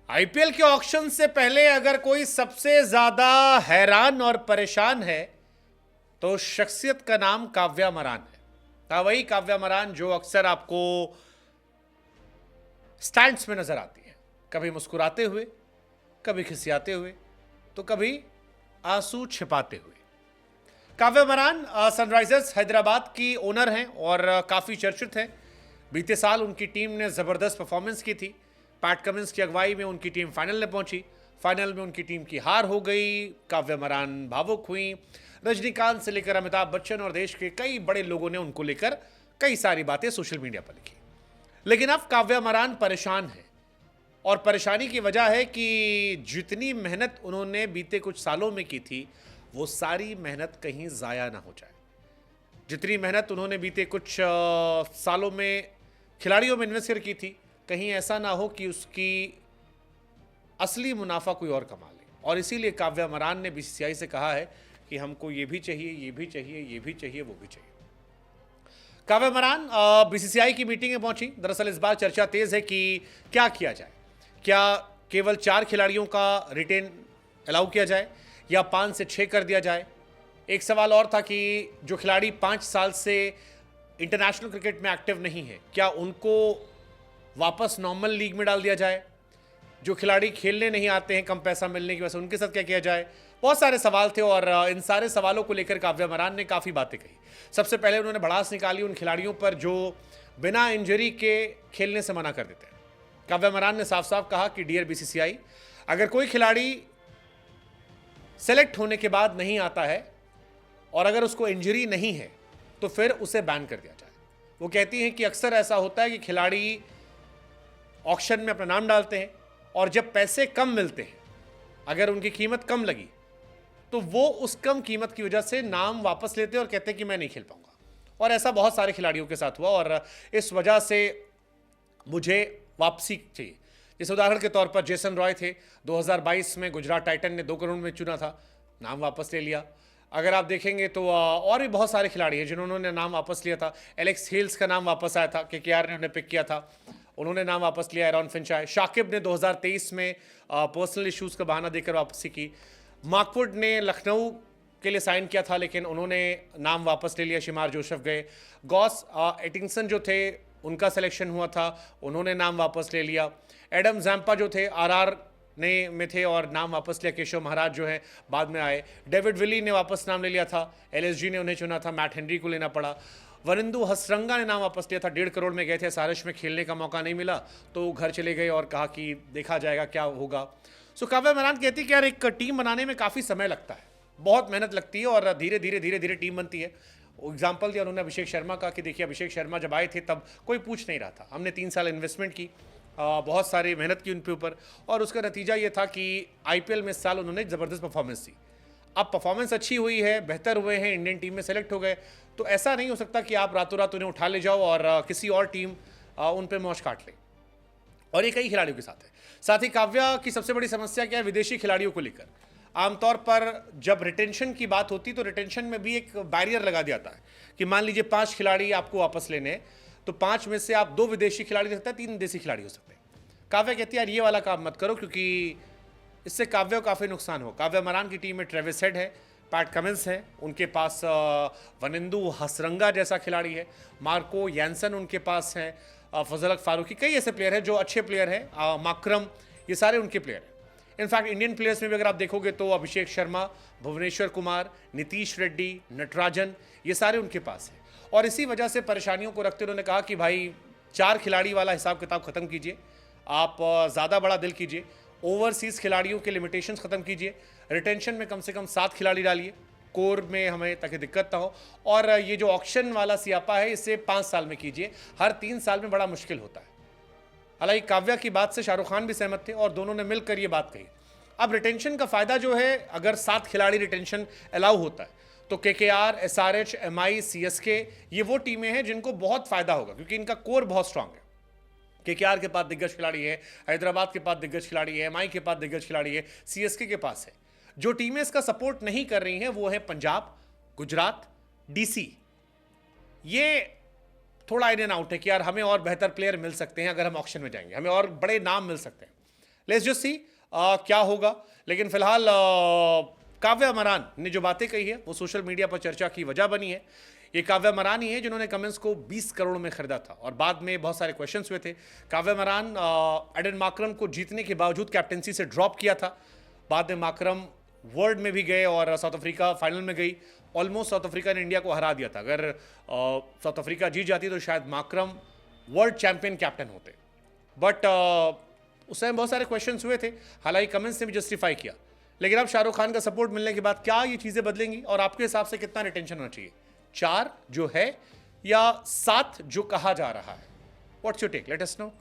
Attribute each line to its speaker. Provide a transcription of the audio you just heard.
Speaker 1: IPL के auction से पहले अगर कोई सबसे ज्यादा हैरान और परेशान है तो शख्सियत का नाम काव्या मरान है। वही काव्या मरान जो अक्सर आपको स्टैंड्स में नजर आती है, कभी मुस्कुराते हुए, कभी खिसियाते हुए, तो कभी आंसू छिपाते हुए। काव्या मरान सनराइजर्स हैदराबाद की ओनर हैं और काफ़ी चर्चित हैं। बीते साल उनकी टीम ने ज़बरदस्त परफॉर्मेंस की थी। पैट कमिंस की अगुवाई में उनकी टीम फाइनल में पहुंची। फाइनल में उनकी टीम की हार हो गई। काव्या मरान भावुक हुई। रजनीकांत से लेकर अमिताभ बच्चन और देश के कई बड़े लोगों ने उनको लेकर कई सारी बातें सोशल मीडिया पर लिखी। लेकिन अब काव्या मरान परेशान है और परेशानी की वजह है कि जितनी मेहनत उन्होंने बीते कुछ सालों में की थी वो सारी मेहनत कहीं ज़ाया ना हो जाए। जितनी मेहनत उन्होंने बीते कुछ सालों में खिलाड़ियों में इन्वेस्ट की थी, कहीं ऐसा ना हो कि उसकी असली मुनाफा कोई और कमा ले। और इसीलिए काव्या मरान ने बीसीसीआई से कहा है कि हमको ये भी चाहिए, ये भी चाहिए, ये भी चाहिए, वो भी चाहिए। काव्या मरान बीसीसीआई की मीटिंग में पहुंची। दरअसल इस बार चर्चा तेज है कि क्या किया जाए। क्या केवल 4 खिलाड़ियों का रिटेन अलाउ किया जाए या 5 से 6 कर दिया जाए। एक सवाल और था कि जो खिलाड़ी 5 साल से इंटरनेशनल क्रिकेट में एक्टिव नहीं है, क्या उनको वापस नॉर्मल लीग में डाल दिया जाए। जो खिलाड़ी खेलने नहीं आते हैं कम पैसा मिलने की वजह से, उनके साथ क्या किया जाए। बहुत सारे सवाल थे और इन सारे सवालों को लेकर काव्या मरान ने काफ़ी बातें कही। सबसे पहले उन्होंने भड़ास निकाली उन खिलाड़ियों पर जो बिना इंजरी के खेलने से मना कर देते हैं। काव्या मरान ने साफ साफ कहा कि डियर बीसीसीआई, अगर कोई खिलाड़ी सेलेक्ट होने के बाद नहीं आता है और अगर उसको इंजरी नहीं है तो फिर उसे बैन कर दिया जाए। वो कहती हैं कि अक्सर ऐसा होता है कि खिलाड़ी ऑक्शन में अपना नाम डालते हैं और जब पैसे कम मिलते हैं, अगर उनकी कीमत कम लगी तो वो उस कम कीमत की वजह से नाम वापस लेते हैं और कहते हैं कि मैं नहीं खेल पाऊंगा। और ऐसा बहुत सारे खिलाड़ियों के साथ हुआ और इस वजह से मुझे वापसी चाहिए। जैसे उदाहरण के तौर पर जेसन रॉय थे, 2022 में गुजरात टाइटन ने 2 करोड़ में चुना था, नाम वापस ले लिया। अगर आप देखेंगे तो और भी बहुत सारे खिलाड़ी हैं जिन्होंने नाम वापस लिया था। एलेक्स हेल्स का नाम वापस आया था, केकेआर ने उन्हें पिक किया था, उन्होंने नाम वापस लिया। एरॉन फिंच आए। शाकिब ने 2023 में पर्सनल इश्यूज़ का बहाना देकर वापसी की। मार्कवुड ने लखनऊ के लिए साइन किया था लेकिन उन्होंने नाम वापस ले लिया, शिमार जोसेफ गए। गॉस एटिंगसन जो थे उनका सिलेक्शन हुआ था, उन्होंने नाम वापस ले लिया। एडम जैम्पा जो थे आरआर ने में थे और नाम वापस लिया। केशव महाराज जो हैं बाद में आए। डेविड विली ने वापस नाम ले लिया था, एलएसजी ने उन्हें चुना था, मैट हेनरी को लेना पड़ा। वरिंदु हसरंगा ने नाम वापस लिया था, 1.5 करोड़ में गए थे, सारिश में खेलने का मौका नहीं मिला तो घर चले गए और कहा कि देखा जाएगा क्या होगा। सो काव्या मरान कहती कि यार एक टीम बनाने में काफ़ी समय लगता है, बहुत मेहनत लगती है और धीरे धीरे धीरे धीरे टीम बनती है। एग्जाम्पल दिया उन्होंने अभिषेक शर्मा का कि देखिए अभिषेक शर्मा जब आए थे तब कोई पूछ नहीं रहा था, हमने 3 साल इन्वेस्टमेंट की, बहुत सारी मेहनत की उनके ऊपर और उसका नतीजा ये था कि आईपीएल में इस साल उन्होंने ज़बरदस्त परफॉर्मेंस दी। अब परफॉर्मेंस अच्छी हुई है, बेहतर हुए हैं, इंडियन टीम में सेलेक्ट हो गए, तो ऐसा नहीं हो सकता कि आप रातों रात उन्हें उठा ले जाओ और किसी और टीम उन पर मौज काट ले। और ये कई खिलाड़ियों के साथ है। साथ ही काव्या की सबसे बड़ी समस्या क्या है, विदेशी खिलाड़ियों को लेकर। आमतौर पर जब रिटेंशन की बात होती तो रिटेंशन में भी एक बैरियर लगा दिया जाता है कि मान लीजिए 5 खिलाड़ी आपको वापस लेने हैं तो 5 में से आप 2 विदेशी खिलाड़ी हो सकते हैं, 3 देसी खिलाड़ी हो सकते हैं। काव्या कहती है यार ये वाला काम मत करो क्योंकि इससे काव्या को काफ़ी नुकसान हो। काव्या मरान की टीम में ट्रेविस हेड है, पैट कमिंस है, उनके पास वनिंदु हसरंगा जैसा खिलाड़ी है, मार्को यैनसन उनके पास है, फजल हक फारूकी, कई ऐसे प्लेयर हैं जो अच्छे प्लेयर हैं, माकरम, ये सारे उनके प्लेयर हैं। इनफैक्ट इंडियन प्लेयर्स में भी अगर आप देखोगे तो अभिषेक शर्मा, भुवनेश्वर कुमार, नीतीश रेड्डी, नटराजन, ये सारे उनके पास हैं। और इसी वजह से परेशानियों को रखते उन्होंने कहा कि भाई 4 खिलाड़ी वाला हिसाब किताब ख़त्म कीजिए, आप ज़्यादा बड़ा दिल कीजिए, ओवरसीज़ खिलाड़ियों के लिमिटेशंस ख़त्म कीजिए, रिटेंशन में कम से कम 7 खिलाड़ी डालिए, कोर में हमें ताकि दिक्कत ना हो, और ये जो ऑक्शन वाला सियापा है इसे 5 साल में कीजिए, हर 3 साल में बड़ा मुश्किल होता है। हालांकि काव्या की बात से शाहरुख खान भी सहमत थे और दोनों ने मिलकर ये बात कही। अब रिटेंशन का फ़ायदा जो है, अगर 7 खिलाड़ी रिटेंशन अलाउ होता है तो केकेआर, एसआरएच, एमआई, सीएसके, ये वो टीमें हैं जिनको बहुत फ़ायदा होगा क्योंकि इनका कोर बहुत स्ट्रांग है। केकेआर के पास दिग्गज खिलाड़ी है, हैदराबाद के पास दिग्गज खिलाड़ी है, एमआई के पास दिग्गज खिलाड़ी है, सीएसके के पास है। जो टीमें इसका सपोर्ट नहीं कर रही हैं वो है पंजाब, गुजरात, डीसी। ये थोड़ा इन एंड आउट है कि यार हमें और बेहतर प्लेयर मिल सकते हैं अगर हम ऑक्शन में जाएंगे, हमें और बड़े नाम मिल सकते हैं। लेट्स जस्ट सी क्या होगा। लेकिन फिलहाल काव्या मरान ने जो बातें कही है वो सोशल मीडिया पर चर्चा की वजह बनी है। ये काव्या मरान ही है जिन्होंने कमेंस को 20 करोड़ में खरीदा था और बाद में बहुत सारे क्वेश्चंस हुए थे। काव्या मरान एडन माकरम को जीतने के बावजूद कैप्टेंसी से ड्रॉप किया था। बाद में माकरम वर्ल्ड में भी गए और साउथ अफ्रीका फाइनल में गई। ऑलमोस्ट साउथ अफ्रीका ने इंडिया को हरा दिया था। अगर साउथ अफ्रीका जीत जाती तो शायद माकरम वर्ल्ड चैंपियन कैप्टन होते। बट उस टाइम बहुत सारे क्वेश्चंस हुए थे, हालांकि कमेंट्स ने भी जस्टिफाई किया। लेकिन अब शाहरुख खान का सपोर्ट मिलने के बाद क्या ये चीज़ें बदलेंगी और आपके हिसाब से कितना रिटेंशन होना चाहिए, 4 जो है या 7 जो कहा जा रहा है? What's your take, let us no.